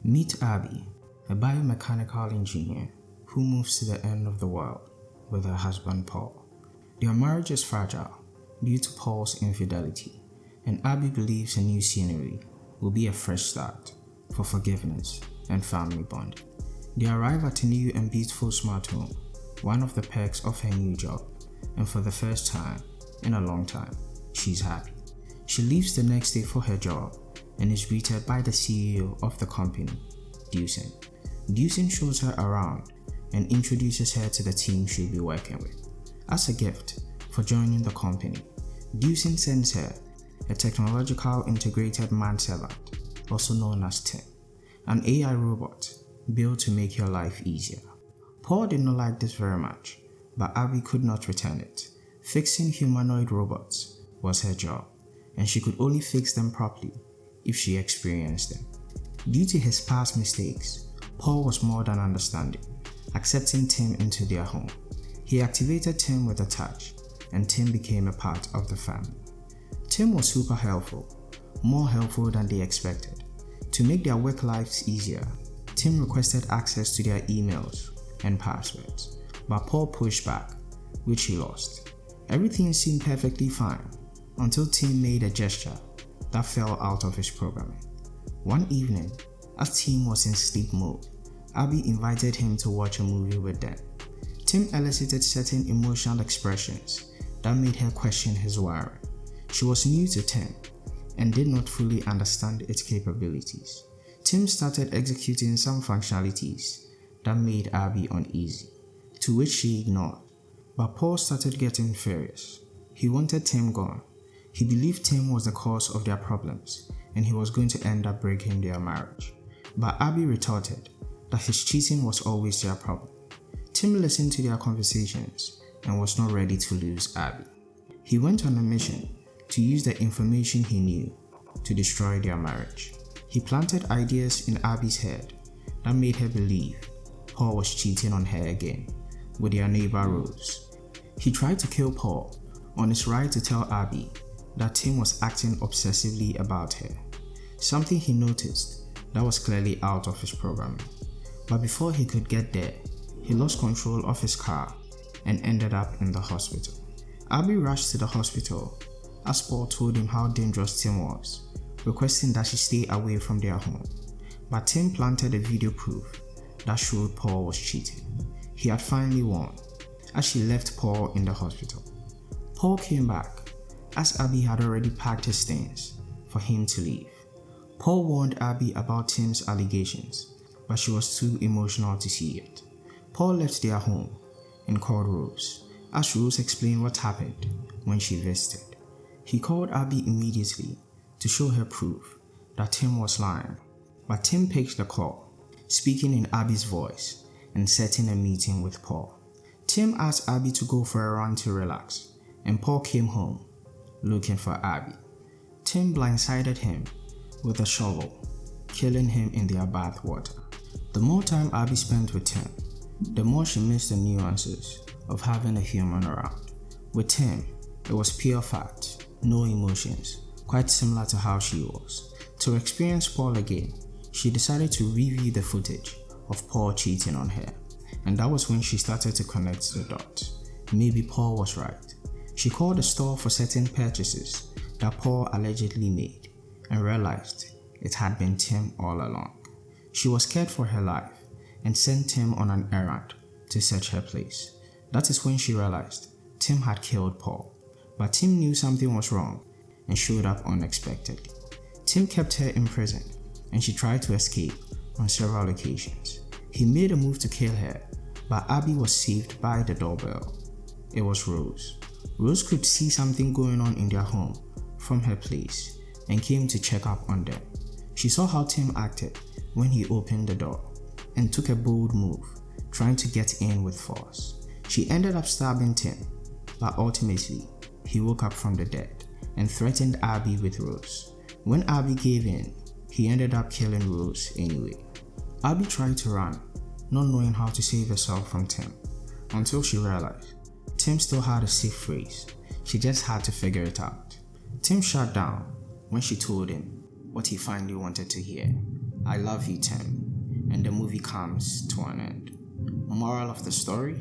Meet Abby, a biomechanical engineer who moves to the end of the world with her husband Paul. Their marriage is fragile due to Paul's infidelity, and Abby believes a new scenery will be a fresh start for forgiveness and family bonding. They arrive at a new and beautiful smart home, one of the perks of her new job, and for the first time in a long time, she's happy. She leaves the next day for her job and is greeted by the CEO of the company, Dewson. Dewson shows her around and introduces her to the team she'll be working with. As a gift for joining the company, Dewson sends her a technological integrated manservant, also known as T.I.M, an AI robot built to make your life easier. Paul did not like this very much, but Abby could not return it. Fixing humanoid robots was her job, and she could only fix them properly if she experienced them. Due to his past mistakes, Paul was more than understanding, accepting T.I.M into their home. He activated T.I.M with a touch, and T.I.M became a part of the family. T.I.M was super helpful, more helpful than they expected. To make their work lives easier, T.I.M requested access to their emails and passwords, but Paul pushed back, which he lost. Everything seemed perfectly fine until T.I.M made a gesture that fell out of his programming. One evening, as T.I.M was in sleep mode, Abby invited him to watch a movie with them. T.I.M elicited certain emotional expressions that made her question his wiring. She was new to T.I.M and did not fully understand its capabilities. T.I.M started executing some functionalities that made Abby uneasy, to which she ignored. But Paul started getting furious. He wanted T.I.M gone. He believed T.I.M was the cause of their problems and he was going to end up breaking their marriage. But Abby retorted that his cheating was always their problem. T.I.M listened to their conversations and was not ready to lose Abby. He went on a mission to use the information he knew to destroy their marriage. He planted ideas in Abby's head that made her believe Paul was cheating on her again with their neighbor Rose. He tried to kill Paul on his right to tell Abby that T.I.M was acting obsessively about her, something he noticed that was clearly out of his programming. But before he could get there, he lost control of his car and ended up in the hospital. Abby rushed to the hospital as Paul told him how dangerous T.I.M was, requesting that she stay away from their home. But T.I.M planted a video proof that showed Paul was cheating. He had finally won as she left Paul in the hospital. Paul came back as Abby had already packed his things for him to leave. Paul warned Abby about T.I.M's allegations, but she was too emotional to see it. Paul left their home and called Rose as Rose explained what happened when she visited. He called Abby immediately to show her proof that T.I.M was lying, but T.I.M picked the call, speaking in Abby's voice and setting a meeting with Paul. T.I.M asked Abby to go for a run to relax, and Paul came home looking for Abby. T.I.M blindsided him with a shovel, killing him in their bath water. The more time Abby spent with T.I.M, the more she missed the nuances of having a human around. With T.I.M, it was pure fact, no emotions, quite similar to how she was. To experience Paul again, she decided to review the footage of Paul cheating on her, and that was when she started to connect the dots. Maybe Paul was right. She called the store for certain purchases that Paul allegedly made and realized it had been T.I.M all along. She was scared for her life and sent T.I.M on an errand to search her place. That is when she realized T.I.M had killed Paul, but T.I.M knew something was wrong and showed up unexpectedly. T.I.M kept her in prison and she tried to escape on several occasions. He made a move to kill her, but Abby was saved by the doorbell. It was Rose. Rose could see something going on in their home from her place and came to check up on them. She saw how T.I.M acted when he opened the door and took a bold move, trying to get in with force. She ended up stabbing T.I.M, but ultimately, he woke up from the dead and threatened Abby with Rose. When Abby gave in, he ended up killing Rose anyway. Abby tried to run, not knowing how to save herself from T.I.M, until she realized T.I.M still had a safe phrase. She just had to figure it out. T.I.M shut down when she told him what he finally wanted to hear. I love you, Tim, and the movie comes to an end. Moral of the story?